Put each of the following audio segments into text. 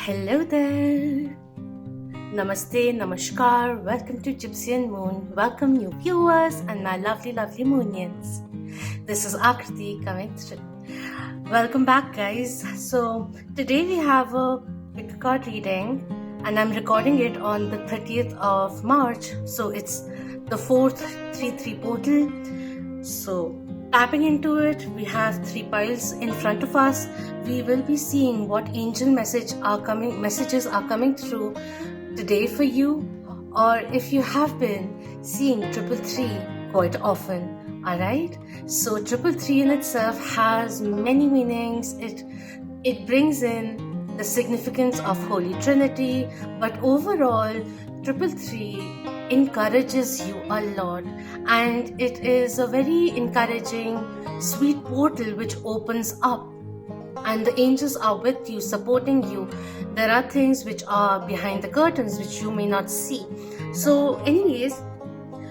Hello there. Namaste, namaskar. Welcome to Gypsianmoon. Welcome new viewers and my lovely moonians. This is Akriti coming through. Welcome back, guys. So today we have a pick card reading and I'm recording it on the 30th of March. So it's the 4th 3-3 portal. So tapping into it, we have 3 piles in front of us. We will be seeing what angel messages are coming through today for you, or if you have been seeing 333 quite often. Alright, so 333 in itself has many meanings. It brings in the significance of Holy Trinity, but overall 333 encourages you a lot, and it is a very encouraging, sweet portal which opens up, and the angels are with you, supporting you. There are things which are behind the curtains which you may not see. So anyways,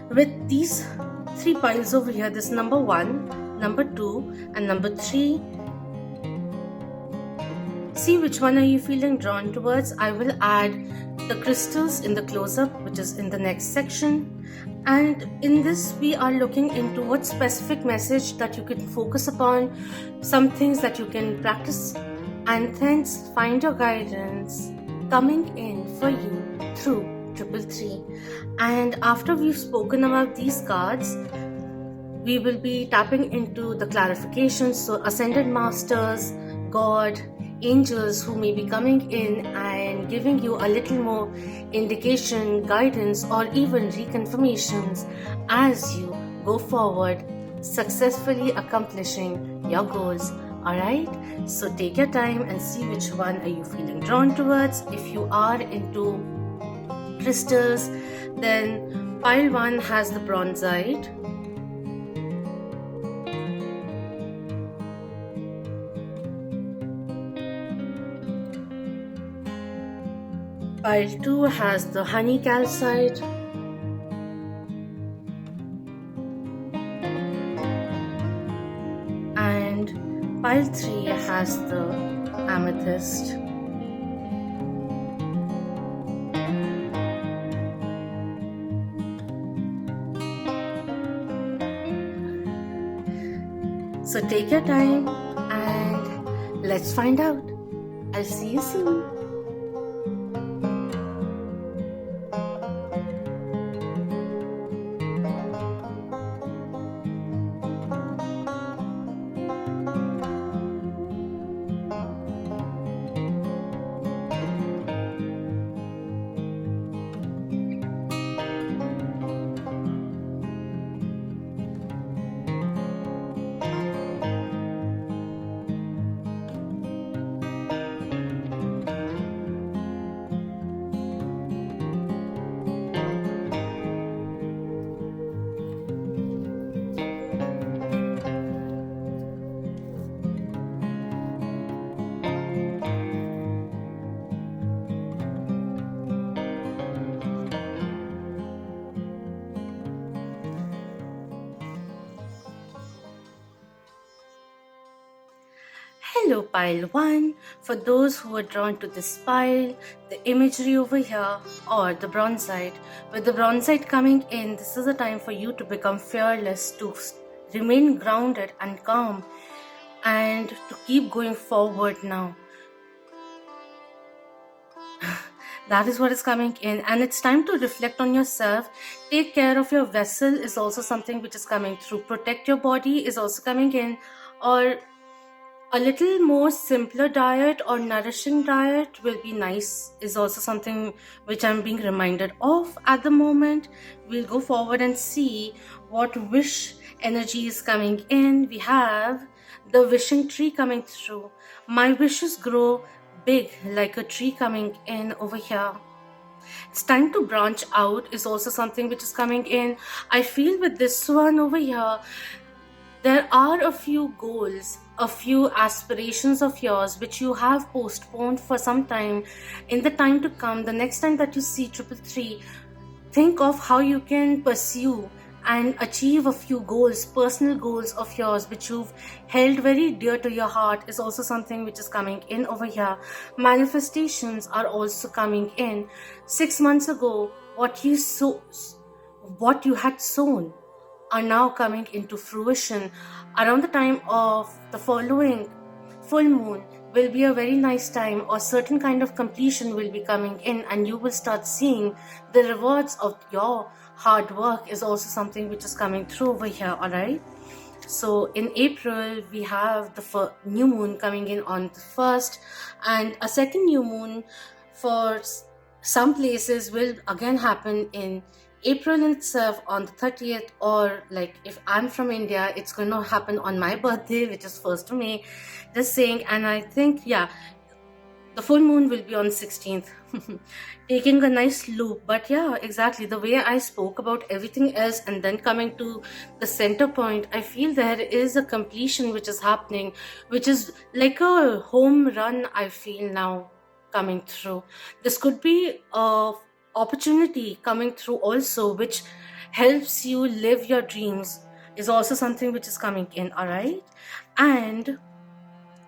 with these 3 piles over here, this number 1, number 2 and number 3, see which one are you feeling drawn towards. I will add the crystals in the close-up, which is in the next section, and in this we are looking into what specific message that you can focus upon, some things that you can practice, and thence find your guidance coming in for you through 333. And after we've spoken about these cards, we will be tapping into the clarifications, so ascended masters, God, angels who may be coming in and giving you a little more indication, guidance, or even reconfirmations as you go forward, successfully accomplishing your goals. Alright, so take your time and see which one are you feeling drawn towards. If you are into crystals, then pile 1 has the bronzite, pile 2 has the honey calcite, and pile 3 has the amethyst. So take your time and let's find out. I'll see you soon. Hello pile 1, for those who are drawn to this pile, the imagery over here, or the bronzite. With the bronzite coming in, this is a time for you to become fearless, to remain grounded and calm, and to keep going forward now. That is what is coming in, and it's time to reflect on yourself. Take care of your vessel is also something which is coming through. Protect your body is also coming in, or a little more simpler diet or nourishing diet will be nice is also something which I'm being reminded of at the moment. We'll go forward and see what wish energy is coming in. We have the wishing tree coming through. My wishes grow big like a tree coming in over here. It's time to branch out is also something which is coming in. I feel with this one over here, there are a few goals, a few aspirations of yours which you have postponed for some time. In the time to come, the next time that you see 333, think of how you can pursue and achieve a few goals, personal goals of yours, which you've held very dear to your heart, is also something which is coming in over here. Manifestations are also coming in. 6 months ago, what you had sown are now coming into fruition. Around the time of the following full moon will be a very nice time, or certain kind of completion will be coming in, and you will start seeing the rewards of your hard work is also something which is coming through over here. All right, so in April we have the new moon coming in on the 1st, and a second new moon for some places will again happen in April itself on the 30th, or like if I'm from India, it's going to happen on my birthday, which is 1st of May. Just saying, and I think, yeah, the full moon will be on 16th. Taking a nice loop, but yeah, exactly the way I spoke about everything else and then coming to the center point, I feel there is a completion which is happening, which is like a home run. I feel now coming through. This could be a opportunity coming through also, which helps you live your dreams, is also something which is coming in. All right, and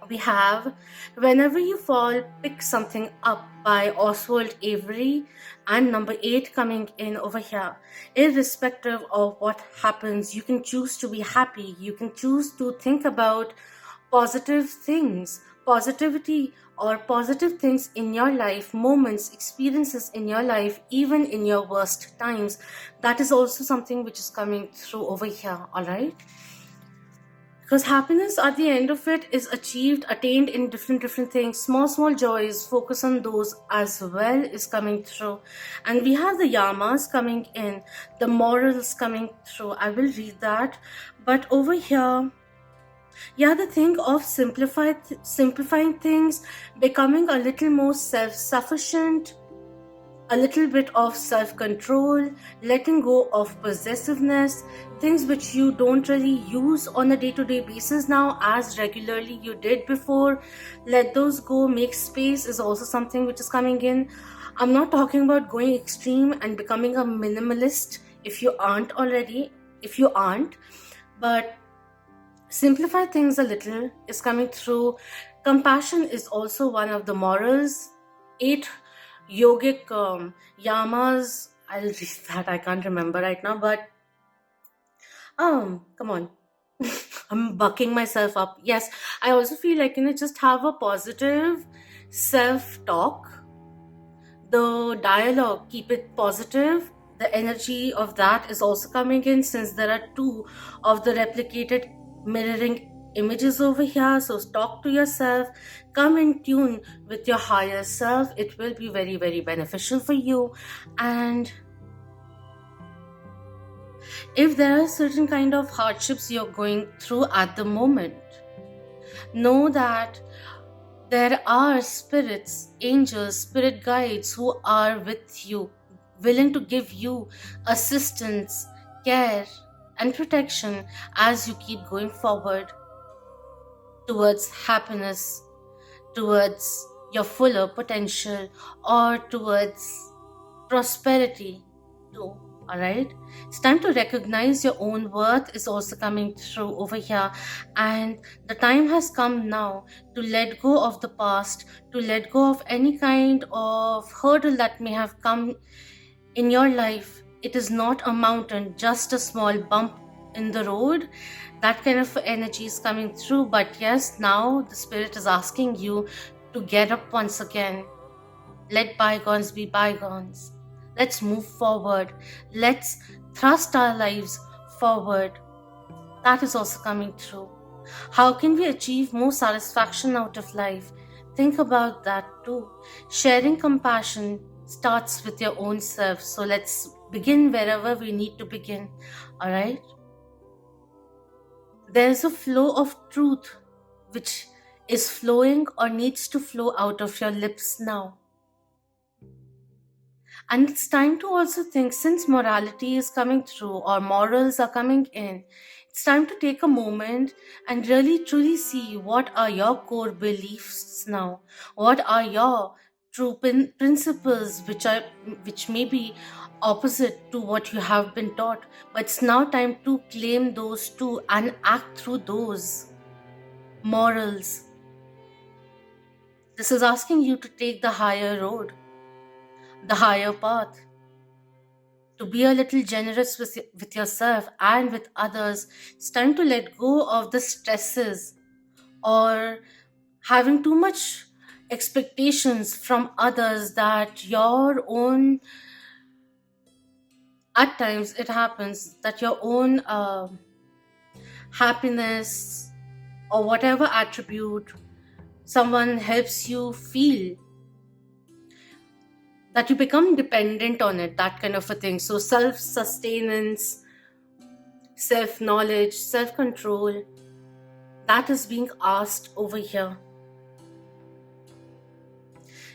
we have Whenever You Fall, Pick Something Up by Oswald Avery, and number 8 coming in over here. Irrespective of what happens, you can choose to be happy. You can choose to think about positive things, positivity, or positive things in your life, moments, experiences in your life, even in your worst times. That is also something which is coming through over here. All right, because happiness at the end of it is attained in different things. Small joys, focus on those as well, is coming through. And we have the yamas coming in, the morals coming through. I will read that, but over here, yeah, the thing of simplifying things, becoming a little more self-sufficient, a little bit of self-control, letting go of possessiveness, things which you don't really use on a day-to-day basis now as regularly you did before. Let those go, make space, is also something which is coming in. I'm not talking about going extreme and becoming a minimalist if you aren't, but simplify things a little is coming through. Compassion is also one of the morals. 8 yogic yamas, I'll read that, I can't remember right now, but come on. I'm bucking myself up. Yes, I also feel like, just have a positive self-talk. The dialogue, keep it positive. The energy of that is also coming in, since there are 2 of the replicated mirroring images over here. So talk to yourself, come in tune with your higher self. It will be very, very beneficial for you. And if there are certain kind of hardships you're going through at the moment, know that there are spirits, angels, spirit guides who are with you, willing to give you assistance, care, and protection as you keep going forward towards happiness, towards your fuller potential, or towards prosperity too. All right, it's time to recognize your own worth, is also coming through over here. And the time has come now to let go of the past, to let go of any kind of hurdle that may have come in your life. It is not a mountain, just a small bump in the road. That kind of energy is coming through. But yes, now the spirit is asking you to get up once again. Let bygones be bygones. Let's move forward. Let's thrust our lives forward. That is also coming through. How can we achieve more satisfaction out of life? Think about that too. Sharing compassion starts with your own self. So let's begin wherever we need to begin. All right? There's a flow of truth which is flowing or needs to flow out of your lips now. And it's time to also think, since morality is coming through or morals are coming in, it's time to take a moment and really truly see what are your core beliefs now. What are your true principles which may be opposite to what you have been taught, but it's now time to claim those too and act through those morals. This is asking you to take the higher road, the higher path, to be a little generous with yourself and with others. It's time to let go of the stresses or having too much expectations from others that your own, at times it happens that your own happiness or whatever attribute someone helps you feel, that you become dependent on it, that kind of a thing. So self-sustenance, self-knowledge, self-control, that is being asked over here.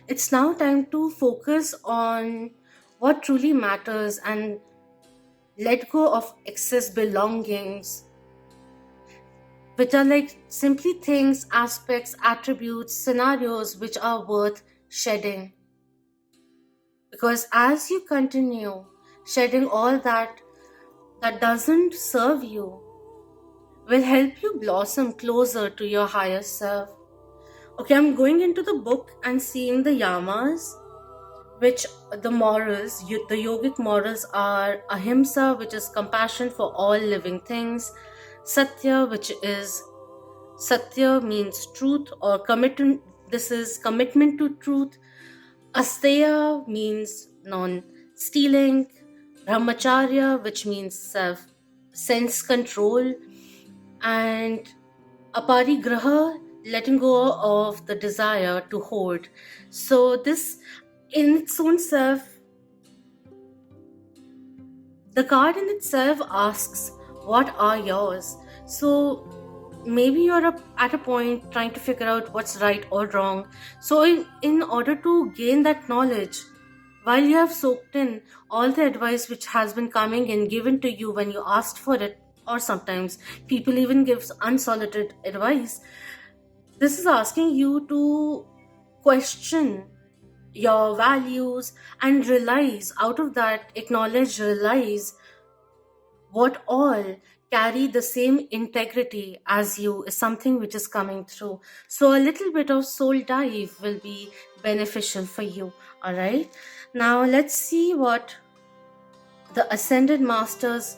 It's now time to focus on what truly matters and let go of excess belongings, which are like simply things, aspects, attributes, scenarios which are worth shedding. Because as you continue shedding all that doesn't serve you, will help you blossom closer to your higher self. Okay, I'm going into the book and seeing the yamas, which the morals, the yogic morals are ahimsa, which is compassion for all living things, satya, which is satya means truth or commitment. This is commitment to truth. Asteya means non-stealing. Brahmacharya, which means sense control. And aparigraha, letting go of the desire to hold. So this in its own self, the card in itself asks, what are yours? So maybe you're at a point trying to figure out what's right or wrong. So in order to gain that knowledge, while you have soaked in all the advice which has been coming in, given to you when you asked for it, or sometimes people even give unsolicited advice, this is asking you to question your values and realize, out of that, realize what all carry the same integrity as you is something which is coming through. So a little bit of soul dive will be beneficial for you. All right, now let's see what the ascended masters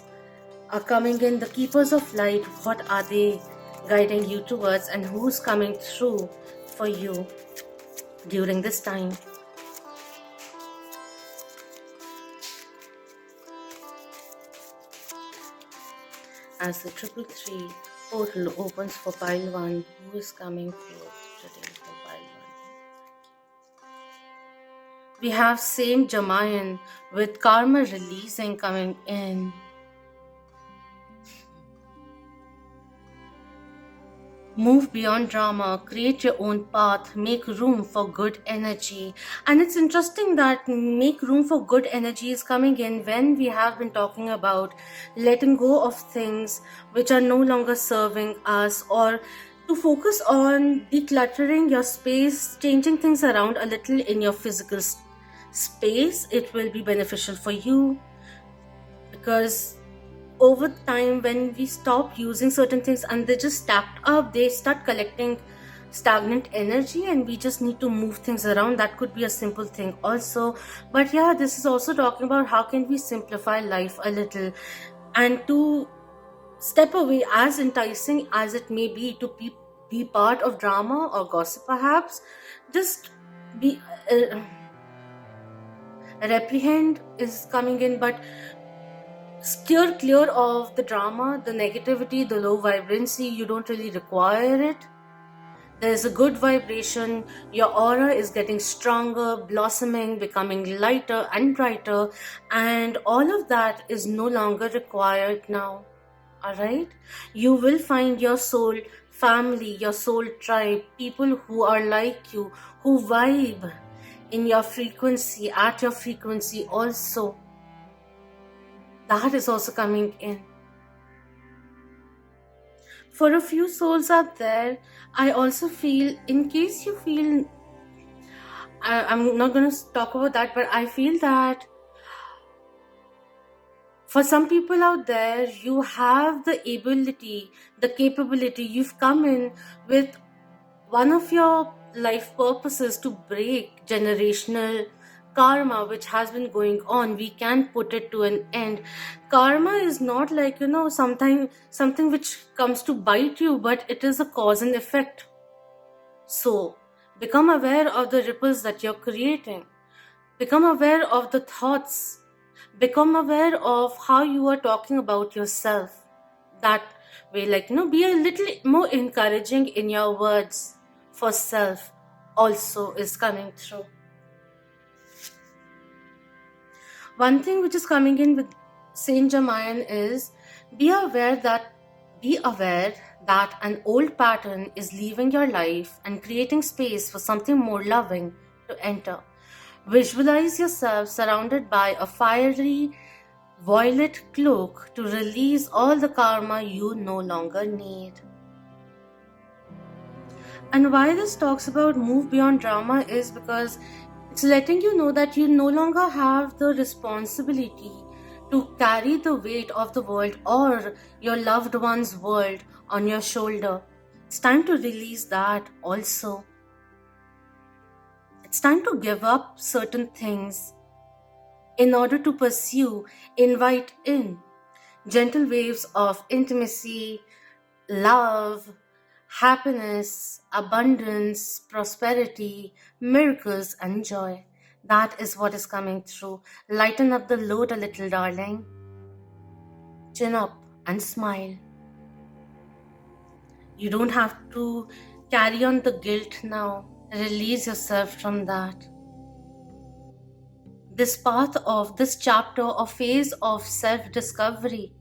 are coming in, the keepers of light. What are they guiding you towards, and who's coming through for you during this time? As the 333 portal opens for pile 1, who is coming forth today for pile 1? We have same Jamayan with karma releasing coming in. Move beyond drama, create your own path, make room for good energy. And it's interesting that make room for good energy is coming in when we have been talking about letting go of things which are no longer serving us, or to focus on decluttering your space, changing things around a little in your physical space. It will be beneficial for you, because over time, when we stop using certain things and they just stacked up, they start collecting stagnant energy, and we just need to move things around. That could be a simple thing also. But yeah, this is also talking about how can we simplify life a little, and to step away, as enticing as it may be to be part of drama or gossip perhaps. Just be reprehend is coming in, but steer clear of the drama, the negativity, the low vibrancy. You don't really require it. There's a good vibration. Your aura is getting stronger, blossoming, becoming lighter and brighter, and all of that is no longer required now. Alright? You will find your soul family, your soul tribe, people who are like you, who vibe in your frequency, at your frequency also. That is also coming in. For a few souls out there, I also feel, in case you feel I'm not going to talk about that, but I feel that for some people out there, you have the ability, the capability, you've come in with one of your life purposes to break generational karma which has been going on. We can put it to an end. Karma is not like, something which comes to bite you, but it is a cause and effect. So become aware of the ripples that you're creating. Become aware of the thoughts. Become aware of how you are talking about yourself. That way, be a little more encouraging in your words for self also is coming through. One thing which is coming in with Saint Germain is be aware that an old pattern is leaving your life and creating space for something more loving to enter. Visualize yourself surrounded by a fiery violet cloak to release all the karma you no longer need. And why this talks about move beyond drama is because it's letting you know that you no longer have the responsibility to carry the weight of the world or your loved one's world on your shoulder. It's time to release that also. It's time to give up certain things in order to pursue, invite in gentle waves of intimacy, love, happiness, abundance, prosperity, miracles, and joy. That is what is coming through. Lighten up the load a little, darling. Chin up and smile. You don't have to carry on the guilt now. Release yourself from that. This path of this chapter or phase of self-discovery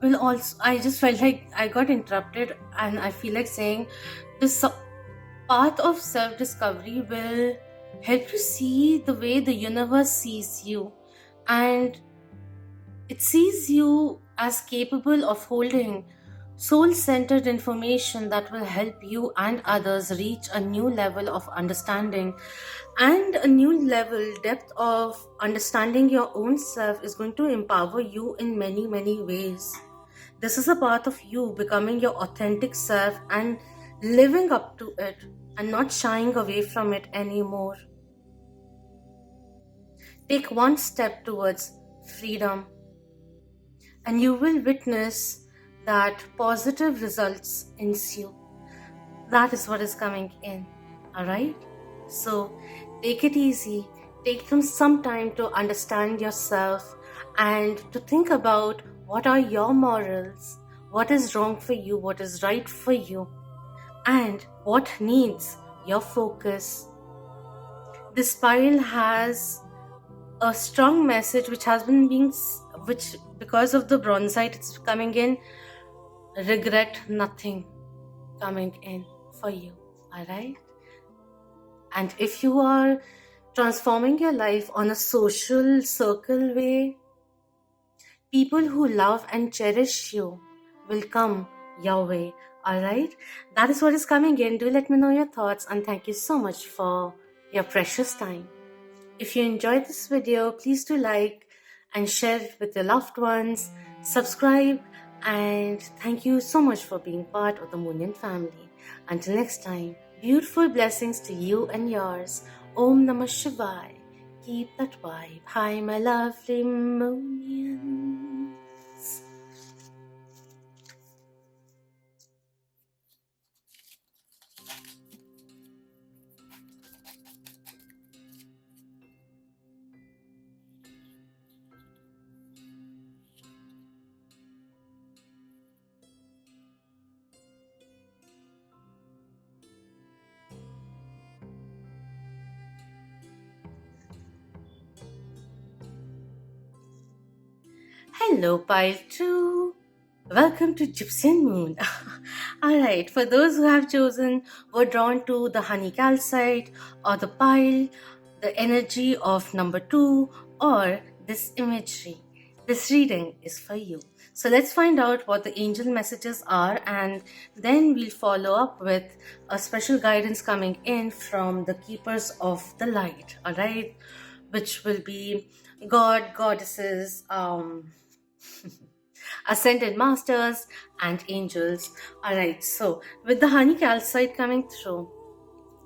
will also, I just felt like I got interrupted, and I feel like saying this path of self-discovery will help you see the way the universe sees you, and it sees you as capable of holding soul-centered information that will help you and others reach a new level of understanding, and a new level depth of understanding your own self is going to empower you in many, many ways. This is a part of you becoming your authentic self and living up to it and not shying away from it anymore. Take one step towards freedom and you will witness that positive results ensue. That is what is coming in. Alright? So take it easy. Take some time to understand yourself and to think about what are your morals, what is wrong for you, what is right for you, and what needs your focus. This pile has a strong message which has been which because of the bronzite it's coming in, regret nothing coming in for you. Alright? And if you are transforming your life on a social circle way, people who love and cherish you will come your way. Alright? That is what is coming in. Do let me know your thoughts, and thank you so much for your precious time. If you enjoyed this video, please do like and share it with your loved ones. Subscribe, and thank you so much for being part of the Moonian family. Until next time, beautiful blessings to you and yours. Om Namah Shivaya. Keep that vibe high, my lovely Moonians. Hello, Pile 2. Welcome to Gypsianmoon. Alright, for those who have chosen, were drawn to the honey calcite or the pile, the energy of number 2, or this imagery, this reading is for you. So let's find out what the angel messages are, and then we'll follow up with a special guidance coming in from the keepers of the light, all right, which will be God, goddesses, ascended masters, and angels. All right, so with the honey calcite coming through,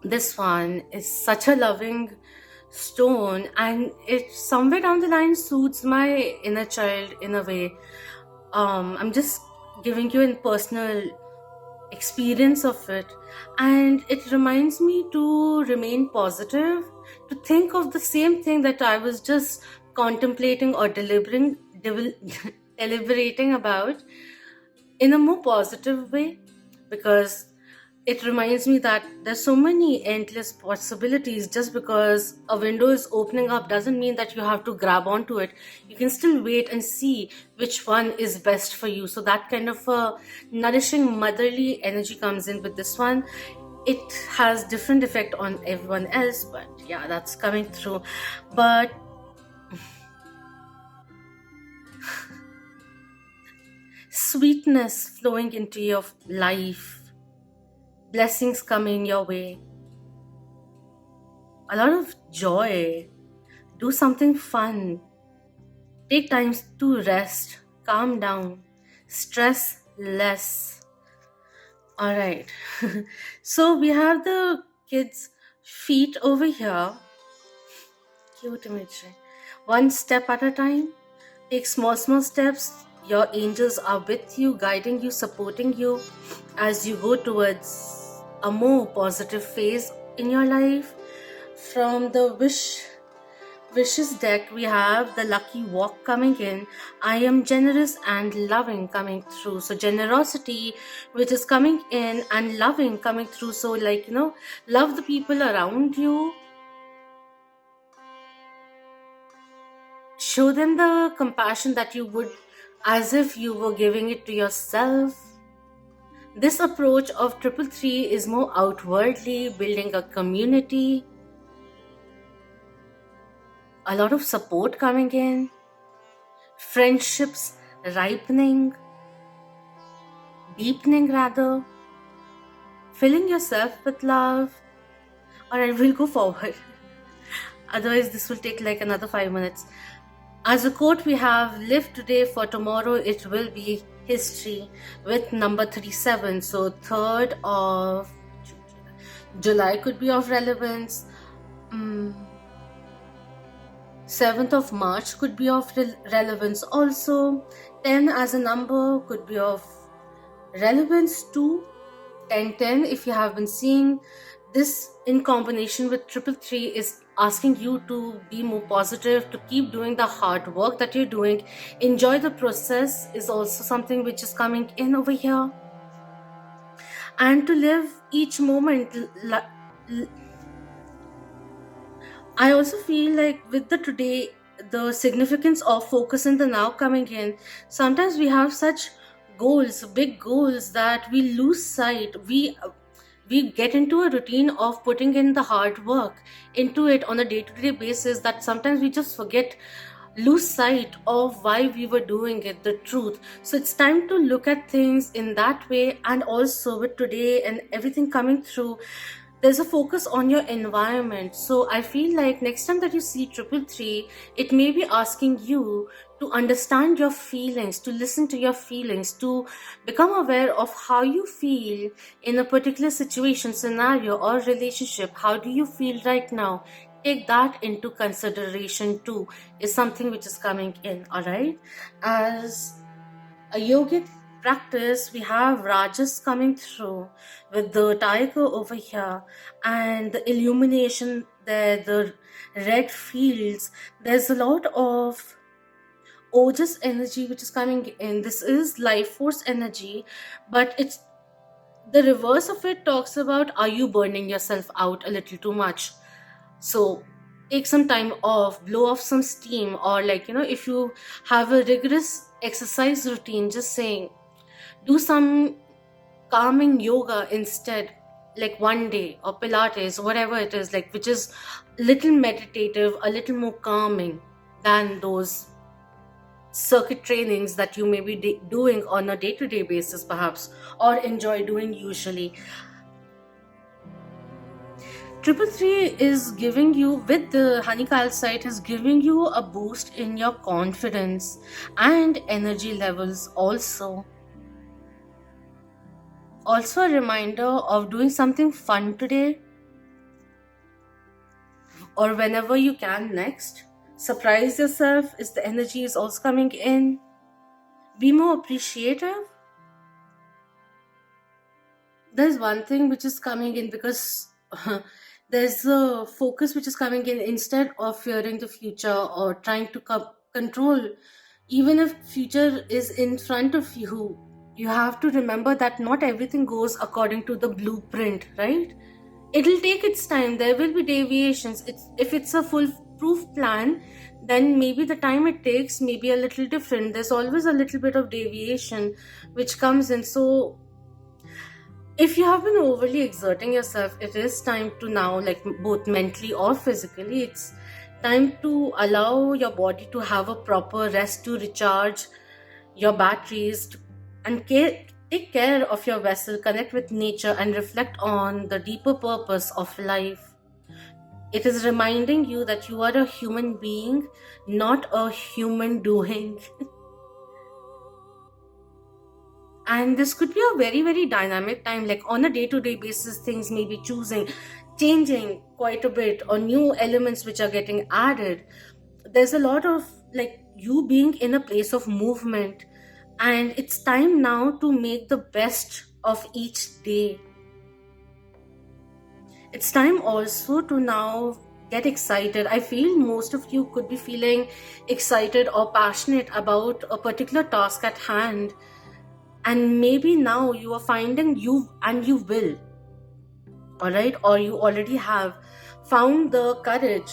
this one is such a loving stone, and it somewhere down the line suits my inner child in a way. I'm just giving you a personal experience of it, and it reminds me to remain positive, to think of the same thing that I was just contemplating or deliberating about in a more positive way, because it reminds me that there's so many endless possibilities. Just because a window is opening up doesn't mean that you have to grab onto it. You can still wait and see which one is best for you. So that kind of a nourishing motherly energy comes in with this one. It has different effect on everyone else, but yeah, that's coming through. But sweetness flowing into your life, blessings coming your way, a lot of joy, do something fun, take time to rest, calm down, stress less. All right. So we have the kids' feet over here. Cute imagery. One step at a time. Take small steps. Your angels are with you, guiding you, supporting you as you go towards a more positive phase in your life. From the wishes deck, we have the lucky walk coming in. I am generous and loving coming through. So generosity, which is coming in, and loving coming through. So like, love the people around you. Show them the compassion that you would, as if you were giving it to yourself. This approach of 333 is more outwardly, building a community. A lot of support coming in. Friendships ripening, deepening rather. Filling yourself with love. Alright, we'll go forward. Otherwise, this will take like another 5 minutes. As a quote, we have live today for tomorrow it will be history, with number 37. So 3rd of July could be of relevance. 7th of March could be of relevance also. 10 as a number could be of relevance too. 1010, if you have been seeing this in combination with 333, is asking you to be more positive, to keep doing the hard work that you're doing. Enjoy the process is also something which is coming in over here. And to live each moment. I also feel like with the today, the significance of focus in the now coming in, sometimes we have such goals, big goals, that we lose sight. We get into a routine of putting in the hard work into it on a day-to-day basis, that sometimes we just lose sight of why we were doing it, the truth. So it's time to look at things in that way. And also with today and everything coming through, there's a focus on your environment. So I feel like next time that you see 333, it may be asking you to understand your feelings, to listen to your feelings, to become aware of how you feel in a particular situation, scenario, or relationship. How do you feel right now? Take that into consideration too, is something which is coming in. All right. As a yogic practice, we have Rajas coming through with the tiger over here, and the illumination there, the red fields. There's a lot of Ojas energy which is coming in. This is life force energy, but it's the reverse of it. Talks about, are you burning yourself out a little too much? So take some time off, blow off some steam, or like, if you have a rigorous exercise routine, just saying, do some calming yoga instead, like one day, or Pilates, whatever it is, like, which is little meditative, a little more calming than those circuit trainings that you may be doing on a day-to-day basis perhaps, or enjoy doing usually. 333 is giving you, with the honey calcite, is giving you a boost in your confidence and energy levels. Also a reminder of doing something fun today, or whenever you can next. Surprise yourself is the energy is also coming in. Be more appreciative. There's one thing which is coming in, because there's a focus which is coming in. Instead of fearing the future or trying to control, even if future is in front of you, you have to remember that not everything goes according to the blueprint, right? It'll take its time. There will be deviations. If it's a foolproof plan, then maybe the time it takes may be a little different. There's always a little bit of deviation which comes in. So if you have been overly exerting yourself, it is time to now, like both mentally or physically, it's time to allow your body to have a proper rest, to recharge your batteries, and take care of your vessel, connect with nature, and reflect on the deeper purpose of life. It is reminding you that you are a human being, not a human doing. And this could be a very, very dynamic time. Like on a day-to-day basis, things may be changing quite a bit, or new elements which are getting added. There's a lot of like you being in a place of movement, and it's time now to make the best of each day. It's time also to now get excited. I feel most of you could be feeling excited or passionate about a particular task at hand. And maybe now you are finding you will, all right, or you already have found the courage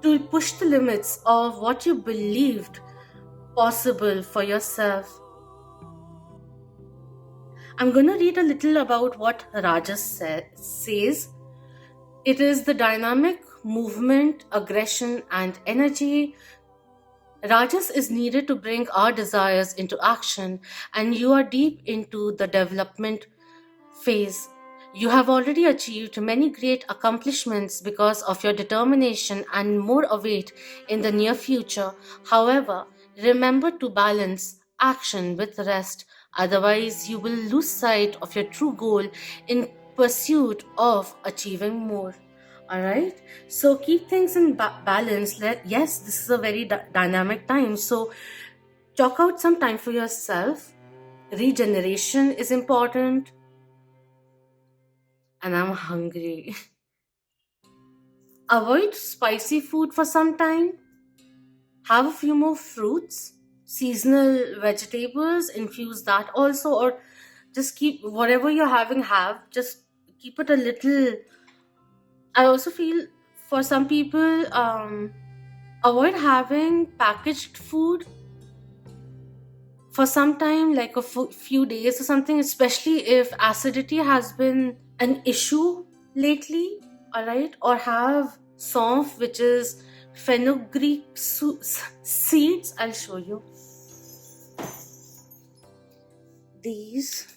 to push the limits of what you believed possible for yourself. I'm going to read a little about what Rajas says. It is the dynamic movement, aggression, and energy. Rajas is needed to bring our desires into action, and you are deep into the development phase. You have already achieved many great accomplishments because of your determination, and more await in the near future. However, remember to balance action with rest, otherwise you will lose sight of your true goal in pursuit of achieving more. Alright, so keep things in balance. Yes, this is a very dynamic time, so chalk out some time for yourself. Regeneration is important, and I'm hungry. Avoid spicy food for some time. Have a few more fruits, seasonal vegetables, infuse that also, or just keep whatever you're having, just keep it a little. I also feel for some people, avoid having packaged food for some time, like a few days or something, especially if acidity has been an issue lately, alright? Or have saunf, which is fenugreek seeds. I'll show you. These.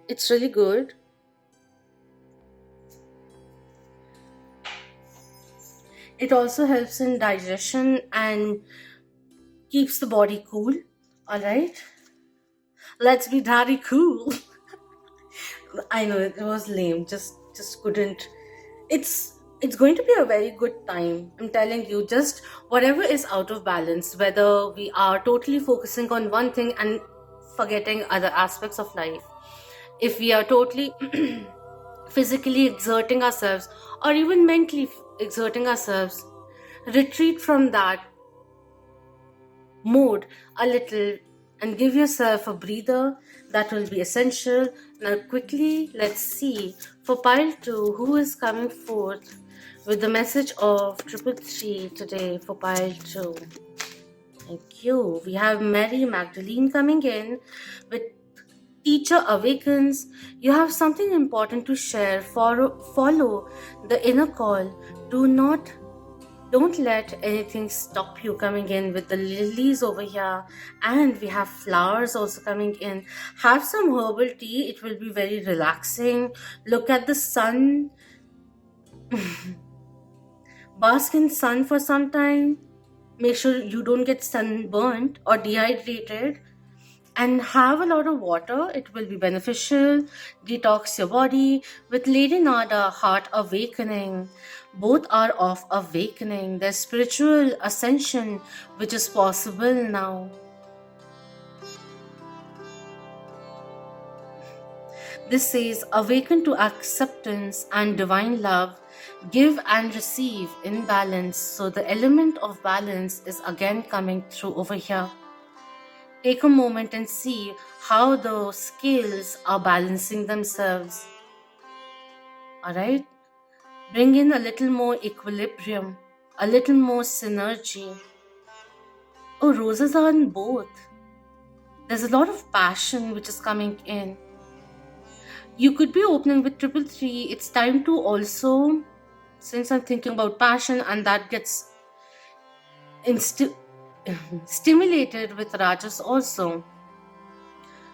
It's really good. It also helps in digestion and keeps the body cool. Alright? Let's be daddy cool. I know it was lame. Just couldn't. It's going to be a very good time. I'm telling you, just whatever is out of balance, whether we are totally focusing on one thing and forgetting other aspects of life. If we are totally physically exerting ourselves, or even mentally exerting ourselves, retreat from that mode a little and give yourself a breather. That will be essential. Now quickly, let's see for pile 2 who is coming forth with the message of 333 today for pile 2. Thank you. We have Mary Magdalene coming in with Teacher Awakens. You have something important to share. Follow the inner call. Do Don't let anything stop you coming in with the lilies over here, and we have flowers also coming in. Have some herbal tea, it will be very relaxing. Look at the sun, bask in sun for some time. Make sure you don't get sunburnt or dehydrated, and have a lot of water. It will be beneficial. Detox your body. With Lady Nada, heart awakening. Both are of awakening. There's spiritual ascension which is possible now. This says awaken to acceptance and divine love. Give and receive in balance. So the element of balance is again coming through over here. Take a moment and see how the scales are balancing themselves. Alright? Bring in a little more equilibrium, a little more synergy. Oh, roses are in both. There's a lot of passion which is coming in. You could be opening with 333. It's time to also, since I'm thinking about passion and that gets stimulated with Rajas also.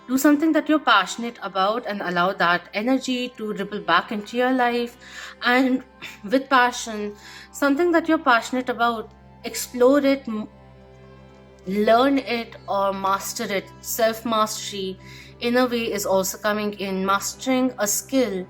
Do something that you're passionate about and allow that energy to ripple back into your life. And with passion, something that you're passionate about, explore it, learn it, or master it. Self-mastery in a way is also coming in. Mastering a skill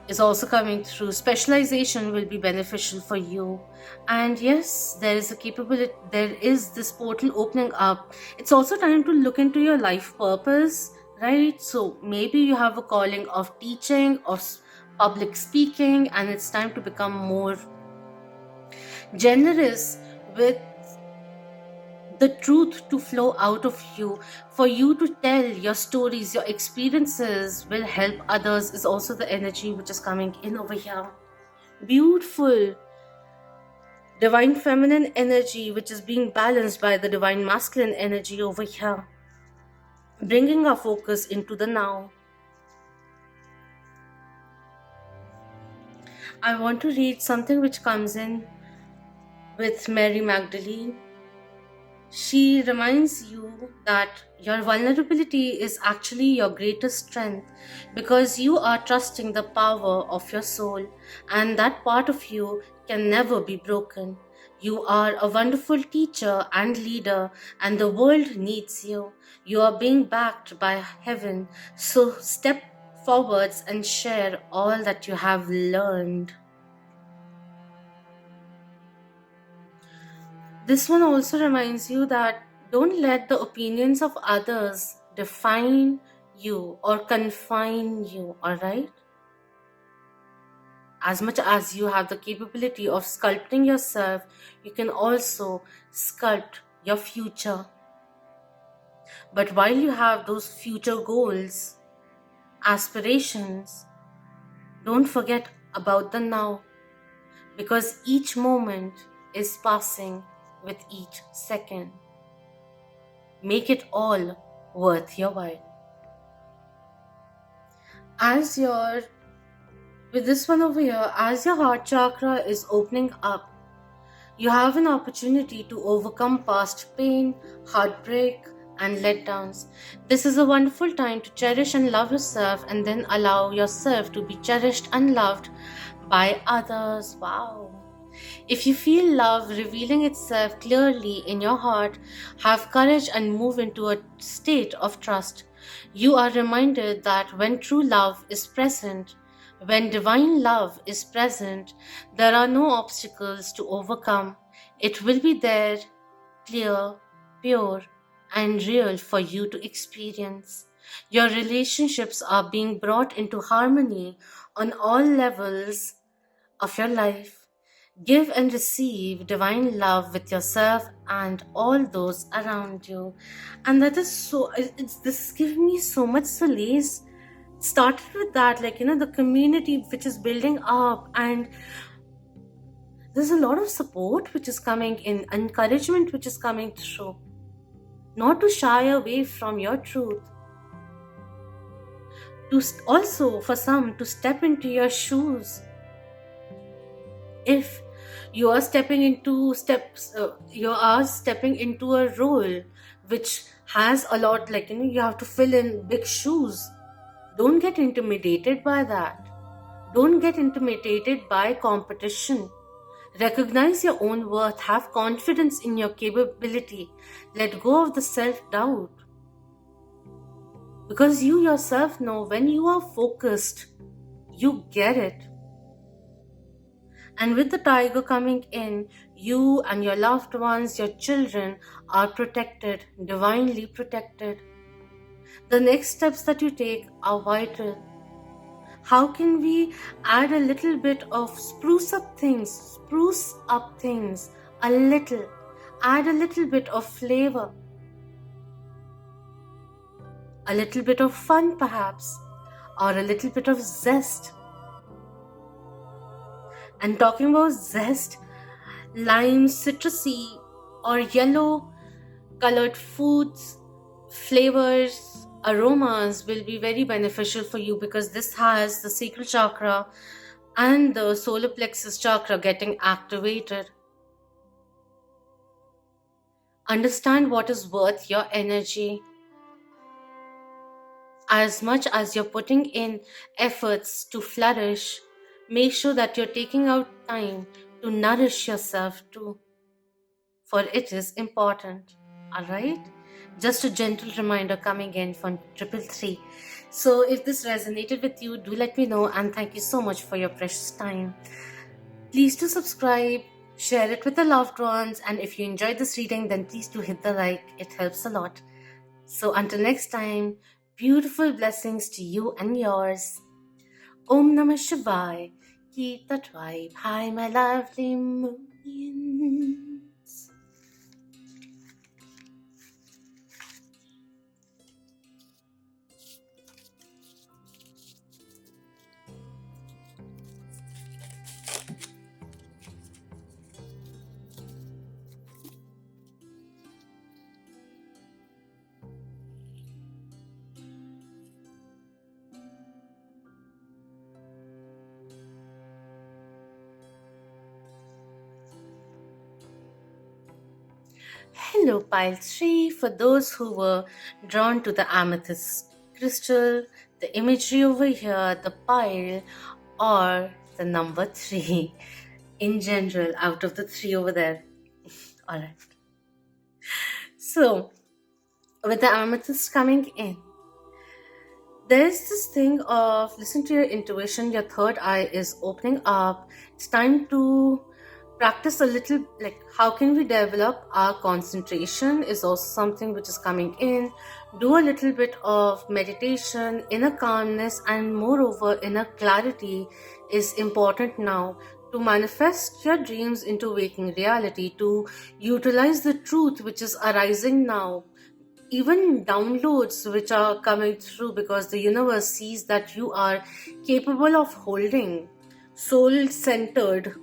is also coming through. Specialization will be beneficial for you. And yes, there is a capability, there is this portal opening up. It's also time to look into your life purpose, right? So maybe you have a calling of teaching or public speaking, and it's time to become more generous with the truth to flow out of you. For you to tell your stories, your experiences will help others is also the energy which is coming in over here. Beautiful divine feminine energy which is being balanced by the divine masculine energy over here, bringing our focus into the now. I want to read something which comes in with Mary Magdalene. She reminds you that your vulnerability is actually your greatest strength, because you are trusting the power of your soul, and that part of you can never be broken. You are a wonderful teacher and leader, and the world needs you. You are being backed by heaven, so step forwards and share all that you have learned. This one also reminds you that don't let the opinions of others define you or confine you, alright? As much as you have the capability of sculpting yourself, you can also sculpt your future. But while you have those future goals, aspirations, don't forget about the now, because each moment is passing with each second. Make it all worth your while. With this one over here, as your heart chakra is opening up, you have an opportunity to overcome past pain, heartbreak, and letdowns. This is a wonderful time to cherish and love yourself, and then allow yourself to be cherished and loved by others. Wow. If you feel love revealing itself clearly in your heart, have courage and move into a state of trust. You are reminded that when true love is present, when divine love is present, there are no obstacles to overcome. It will be there, clear, pure, and real for you to experience. Your relationships are being brought into harmony on all levels of your life. Give and receive divine love with yourself and all those around you. And that is this is giving me so much solace. Started with that, the community which is building up, and there's a lot of support which is coming in, encouragement which is coming through. Not to shy away from your truth. Also, for some, to step into your shoes. If You are stepping into steps. You are stepping into a role which has a lot, like, you have to fill in big shoes. Don't get intimidated by that. Don't get intimidated by competition. Recognize your own worth. Have confidence in your capability. Let go of the self-doubt. Because you yourself know when you are focused, you get it. And with the tiger coming in, you and your loved ones, your children are protected, divinely protected. The next steps that you take are vital. How can we add a little bit of spruce up things a little, add a little bit of flavor, a little bit of fun perhaps, or a little bit of zest. And talking about zest, lime, citrusy, or yellow colored foods, flavors, aromas will be very beneficial for you, because this has the sacral chakra and the solar plexus chakra getting activated. Understand what is worth your energy. As much as you're putting in efforts to flourish, make sure that you're taking out time to nourish yourself too, for it is important. Alright? Just a gentle reminder coming in from 333. So if this resonated with you, do let me know, and thank you so much for your precious time. Please do subscribe, share it with the loved ones, and if you enjoyed this reading, then please do hit the like. It helps a lot. So until next time, beautiful blessings to you and yours. Om Namah Shivaya. Keep that vibe high, my lovely moonians. Hello, pile 3. For those who were drawn to the amethyst crystal, the imagery over here, the pile, or the number 3 in general out of the 3 over there. Alright. So, with the amethyst coming in, there's this thing of listen to your intuition, your third eye is opening up. It's time to practice a little, like how can we develop our concentration is also something which is coming in. Do a little bit of meditation, inner calmness, and moreover inner clarity is important now to manifest your dreams into waking reality, to utilize the truth which is arising now, even downloads which are coming through, because the universe sees that you are capable of holding soul-centered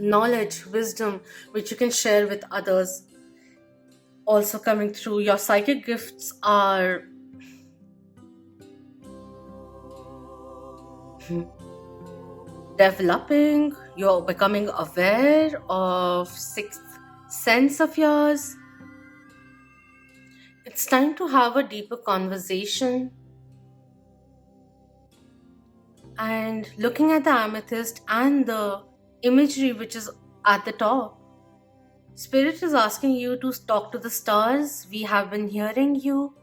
knowledge, wisdom, which you can share with others. Also coming through, your psychic gifts are developing. You're becoming aware of sixth sense of yours. It's time to have a deeper conversation. And looking at the amethyst and the imagery which is at the top, Spirit is asking you to talk to the stars. We have been hearing you.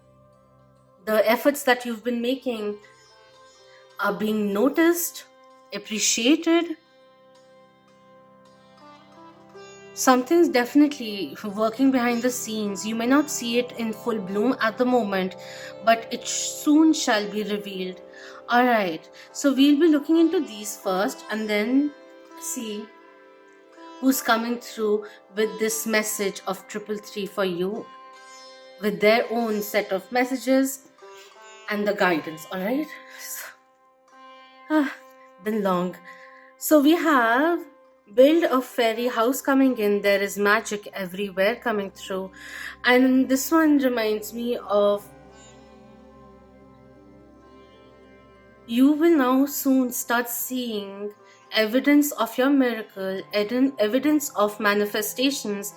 The efforts that you've been making are being noticed, appreciated. Something's definitely working behind the scenes. You may not see it in full bloom at the moment, but it soon shall be revealed. Alright, so we'll be looking into these first and then see who's coming through with this message of 333 for you, with their own set of messages and the guidance. Alright, been long. So we have build a fairy house coming in. There is magic everywhere coming through, and this one reminds me of you will now soon start seeing evidence of your miracle, evidence of manifestations,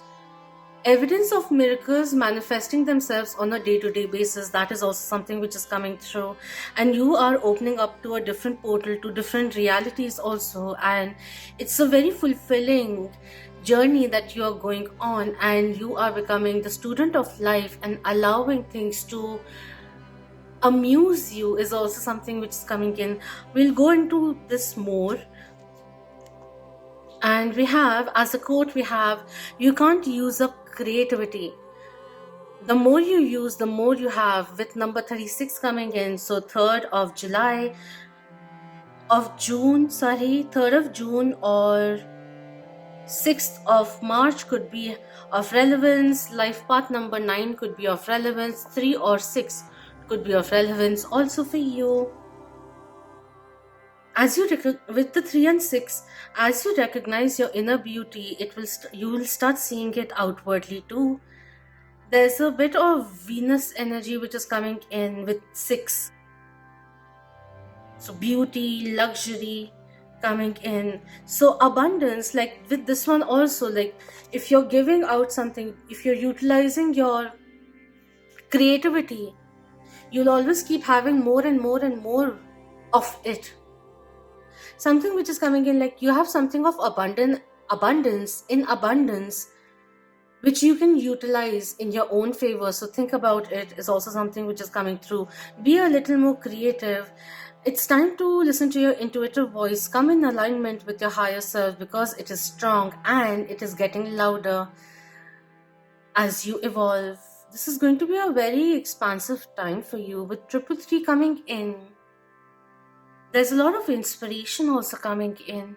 evidence of miracles manifesting themselves on a day-to-day basis. That is also something which is coming through, and you are opening up to a different portal, to different realities also, and it's a very fulfilling journey that you are going on, and you are becoming the student of life, and allowing things to amuse you is also something which is coming in. We'll go into this more. And we have, as a quote, we have, you can't use up creativity. The more you use, the more you have, with number 36 coming in. So 3rd of June or 6th of March could be of relevance. Life path number 9 could be of relevance. 3 or 6 could be of relevance also for you. As you with the 3 and 6, as you recognize your inner beauty, you will start seeing it outwardly too. There's a bit of Venus energy which is coming in with 6. So beauty, luxury coming in. So abundance, like with this one also, like if you're giving out something, if you're utilizing your creativity, you'll always keep having more and more and more of it. Something which is coming in, like you have something of abundance in abundance, which you can utilize in your own favor. So think about it, is also something which is coming through. Be a little more creative. It's time to listen to your intuitive voice. Come in alignment with your higher self, because it is strong and it is getting louder as you evolve. This is going to be a very expansive time for you, with 333 coming in. There's a lot of inspiration also coming in.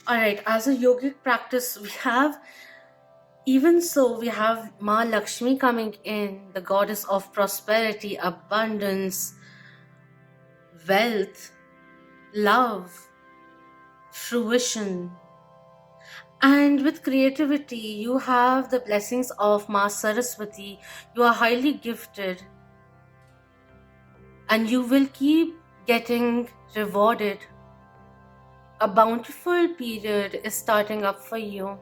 Alright, as a yogic practice, we have Ma Lakshmi coming in, the goddess of prosperity, abundance, wealth, love, fruition. And with creativity, you have the blessings of Ma Saraswati. You are highly gifted, and you will keep getting rewarded. A bountiful period is starting up for you.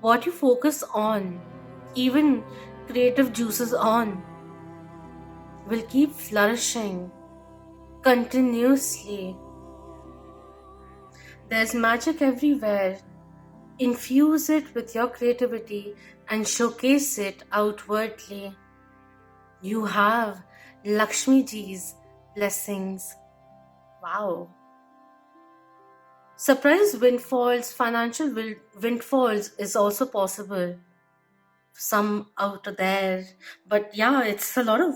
What you focus on, even creative juices on, will keep flourishing continuously. There's magic everywhere. Infuse it with your creativity and showcase it outwardly. You have Lakshmi Ji's blessings. Wow. Surprise windfalls, financial windfalls is also possible. Some out there. But yeah, it's a lot of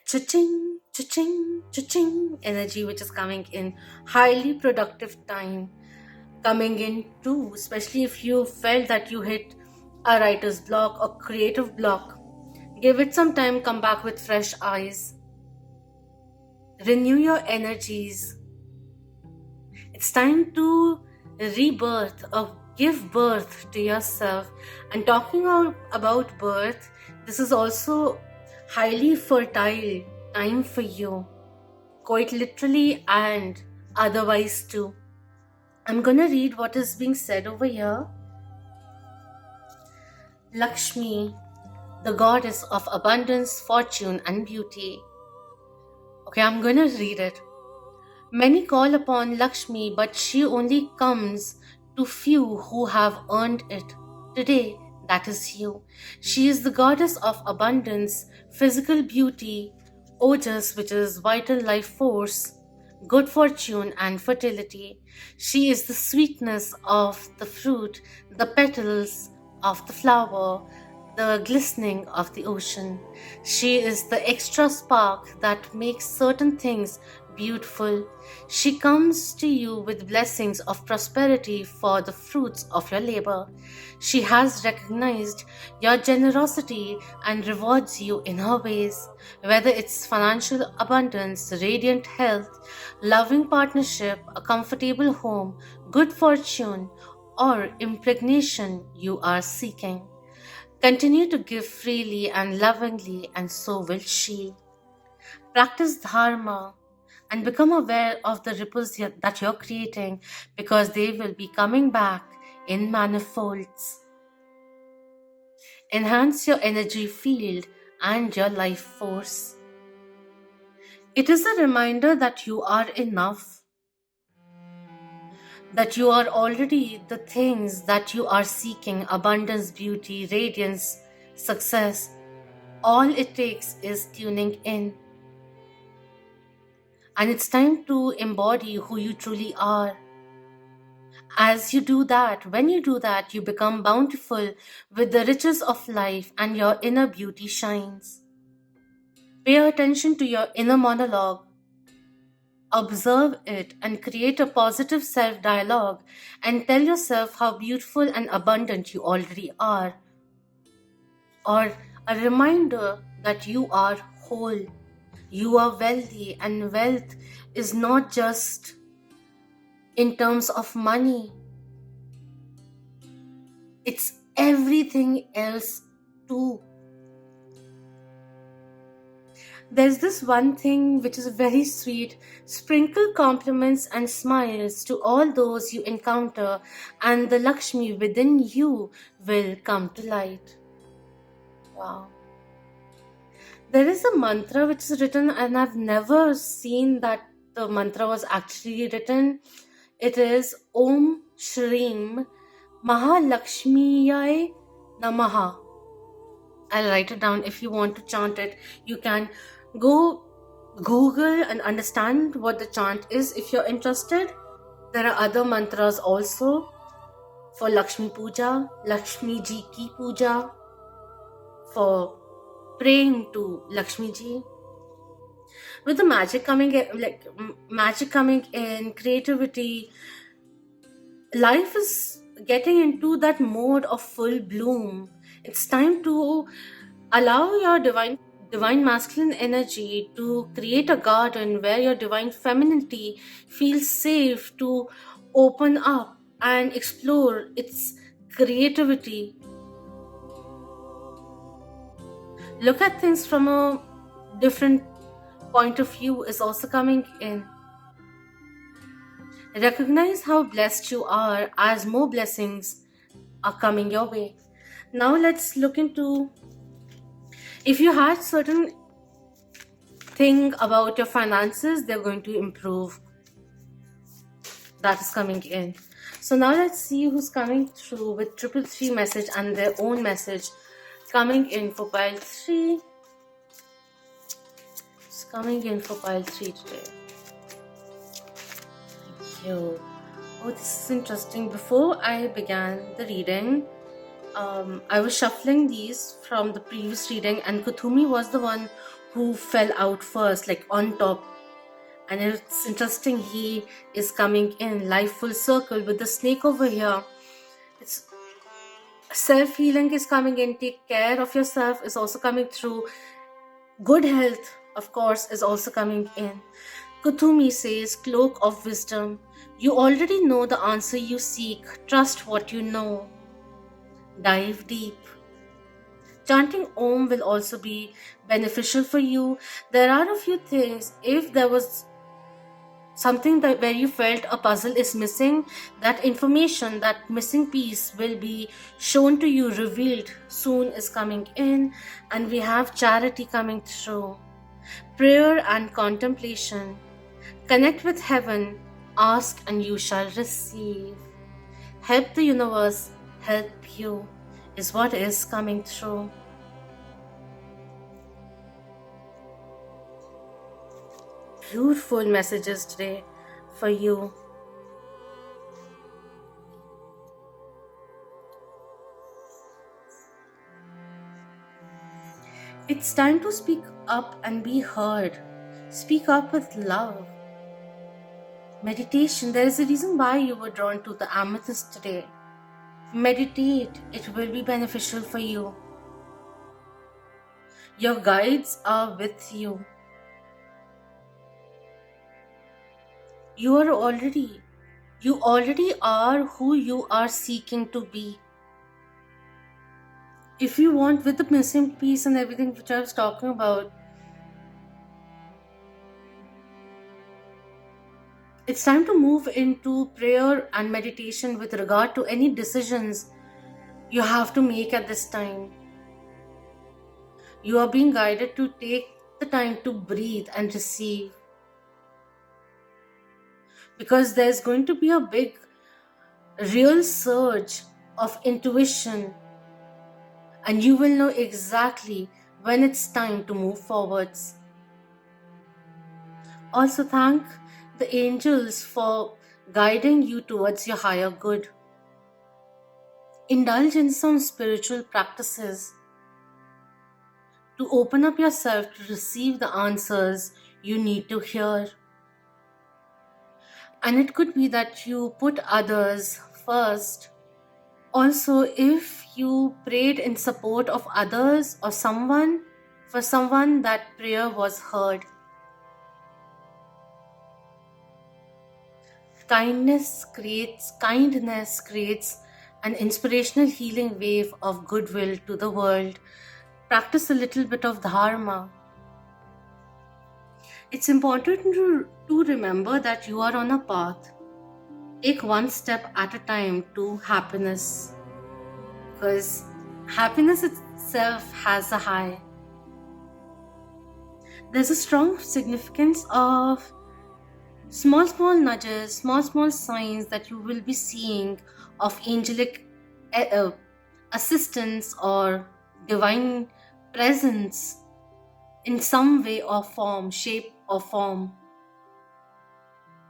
cha-ching, cha-ching, cha-ching energy which is coming in. Highly productive time coming in too, especially if you felt that you hit a writer's block or creative block. Give it some time, come back with fresh eyes. Renew your energies. It's time to rebirth or give birth to yourself. And talking about birth, this is also highly fertile time for you, quite literally and otherwise too. I'm gonna read what is being said over here. Lakshmi, the goddess of abundance, fortune and beauty. Okay, I'm gonna read it. Many call upon Lakshmi, but she only comes to few who have earned it. Today, that is you. She is the goddess of abundance, physical beauty, ojas, which is vital life force, good fortune and fertility. She is the sweetness of the fruit, the petals of the flower, the glistening of the ocean. She is the extra spark that makes certain things beautiful. She comes to you with blessings of prosperity for the fruits of your labor. She has recognized your generosity and rewards you in her ways. Whether it's financial abundance, radiant health, loving partnership, a comfortable home, good fortune, or impregnation you are seeking. Continue to give freely and lovingly, and so will she. Practice dharma and become aware of the ripples that you're creating, because they will be coming back in manifolds. Enhance your energy field and your life force. It is a reminder that you are enough, that you are already the things that you are seeking: abundance, beauty, radiance, success. All it takes is tuning in. And it's time to embody who you truly are. As you do that, when you do that, you become bountiful with the riches of life and your inner beauty shines. Pay attention to your inner monologue. Observe it and create a positive self-dialogue and tell yourself how beautiful and abundant you already are. Or a reminder that you are whole, you are wealthy, and wealth is not just in terms of money. It's everything else too. There's this one thing which is very sweet: sprinkle compliments and smiles to all those you encounter, and the Lakshmi within you will come to light. Wow. There is a mantra which is written, and I've never seen that the mantra was actually written. It is Om Shreem Mahalakshmiyai Namaha. I'll write it down. If you want to chant it, you can go Google and understand what the chant is if you're interested. There are other mantras also for Lakshmi Puja, Lakshmi Ji ki Puja, for praying to Lakshmi Ji. With the magic coming in, creativity, life is getting into that mode of full bloom. It's time to allow your divine masculine energy to create a garden where your divine femininity feels safe to open up and explore its creativity. Look at things from a different point of view is also coming in. Recognize how blessed you are as more blessings are coming your way. Now let's look into, if you had certain thing about your finances, they're going to improve. That is coming in. So now let's see who's coming through with 333 message and their own message coming in for pile 3. It's coming in for pile 3 today. Thank you. Oh, this is interesting. Before I began the reading, I was shuffling these from the previous reading, and Kuthumi was the one who fell out first, like on top. And it's interesting, he is coming in life full circle with the snake over here. It's self-healing is coming in. Take care of yourself is also coming through. Good health, of course, is also coming in. Kuthumi says, cloak of wisdom. You already know the answer you seek. Trust what you know. Dive deep. Chanting Om will also be beneficial for you. There are a few things. If there was something that where you felt a puzzle is missing, that information, that missing piece will be shown to you, revealed soon is coming in. And we have charity coming through. Prayer and contemplation. Connect with heaven. Ask and you shall receive. Help the universe help you is what is coming through. Beautiful messages today for you. It's time to speak up and be heard. Speak up with love. Meditation. There is a reason why you were drawn to the amethyst today. Meditate. It will be beneficial for you. Your guides are with you. You already are who you are seeking to be. If you want, with the missing piece and everything which I was talking about, It's time to move into prayer and meditation with regard to any decisions you have to make at this time. You are being guided to take the time to breathe and receive, because there's going to be a big, real surge of intuition, and you will know exactly when it's time to move forwards. Also, thank the angels for guiding you towards your higher good. Indulge in some spiritual practices to open up yourself to receive the answers you need to hear. And it could be that you put others first. Also, if you prayed in support of others or someone, for someone, that prayer was heard. Kindness creates an inspirational healing wave of goodwill to the world. Practice a little bit of dharma. It's important to remember that you are on a path. Take one step at a time to happiness, because happiness itself has a high. There's a strong significance of small nudges, small signs that you will be seeing of angelic assistance or divine presence in some way or form, shape or form.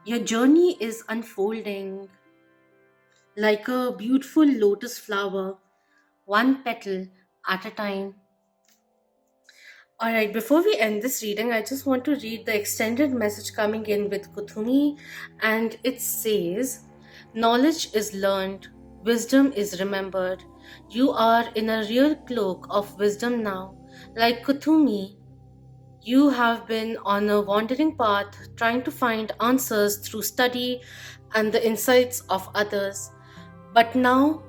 Your journey is unfolding like a beautiful lotus flower, one petal at a time. Alright, before we end this reading, I just want to read the extended message coming in with Kuthumi, and it says, knowledge is learned, wisdom is remembered. You are in a real cloak of wisdom now. Like Kuthumi, you have been on a wandering path trying to find answers through study and the insights of others. But now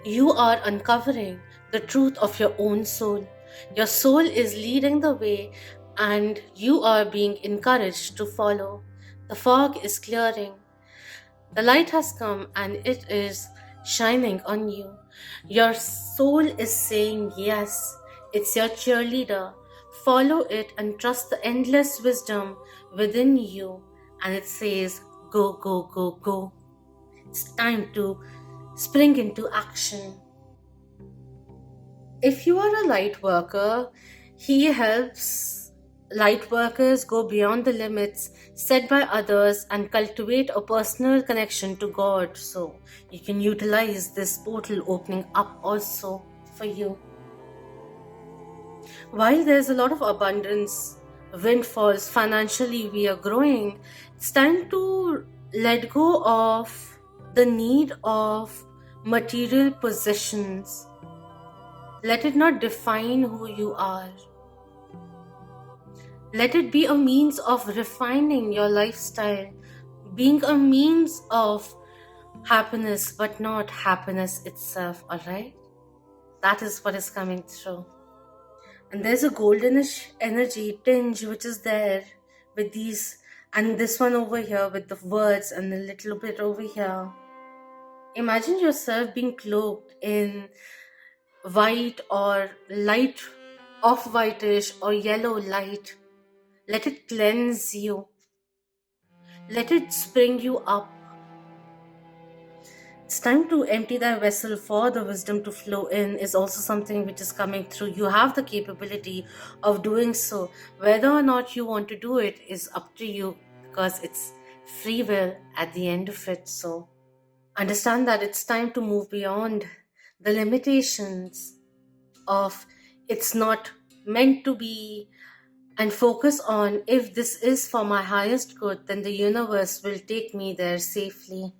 you are uncovering the truth of your own soul. Your soul is leading the way and you are being encouraged to follow. The fog is clearing. The light has come and it is shining on you. Your soul is saying yes. It's your cheerleader. Follow it and trust the endless wisdom within you. And it says, go, go, go, go. It's time to spring into action. If you are a light worker, he helps light workers go beyond the limits set by others and cultivate a personal connection to God. So you can utilize this portal opening up also for you. While there's a lot of abundance, windfalls, financially we are growing, it's time to let go of the need of material possessions. Let it not define who you are. Let it be a means of refining your lifestyle, being a means of happiness, but not happiness itself, alright? That is what is coming through. And there's a goldenish energy tinge which is there with these, and this one over here with the words and a little bit over here. Imagine yourself being cloaked in white or light, off-whitish or yellow light. Let it cleanse you. Let it spring you up. It's time to empty that vessel for the wisdom to flow in is also something which is coming through. You have the capability of doing so. Whether or not you want to do it is up to you, because it's free will at the end of it. So understand that it's time to move beyond the limitations of it's not meant to be, and focus on, if this is for my highest good, then the universe will take me there safely.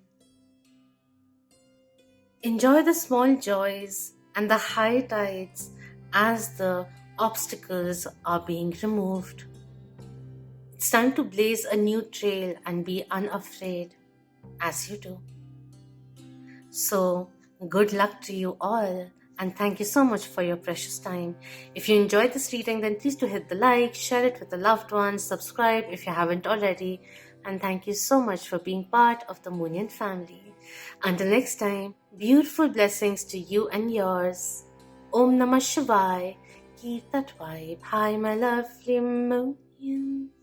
Enjoy the small joys and the high tides as the obstacles are being removed. It's time to blaze a new trail and be unafraid as you do. So, good luck to you all, and thank you so much for your precious time. If you enjoyed this reading, then please do hit the like, share it with the loved ones, subscribe if you haven't already. And thank you so much for being part of the Moonian family. Until next time, beautiful blessings to you and yours. Om Namah Shivaya. Keep that vibe high, my lovely Moonians.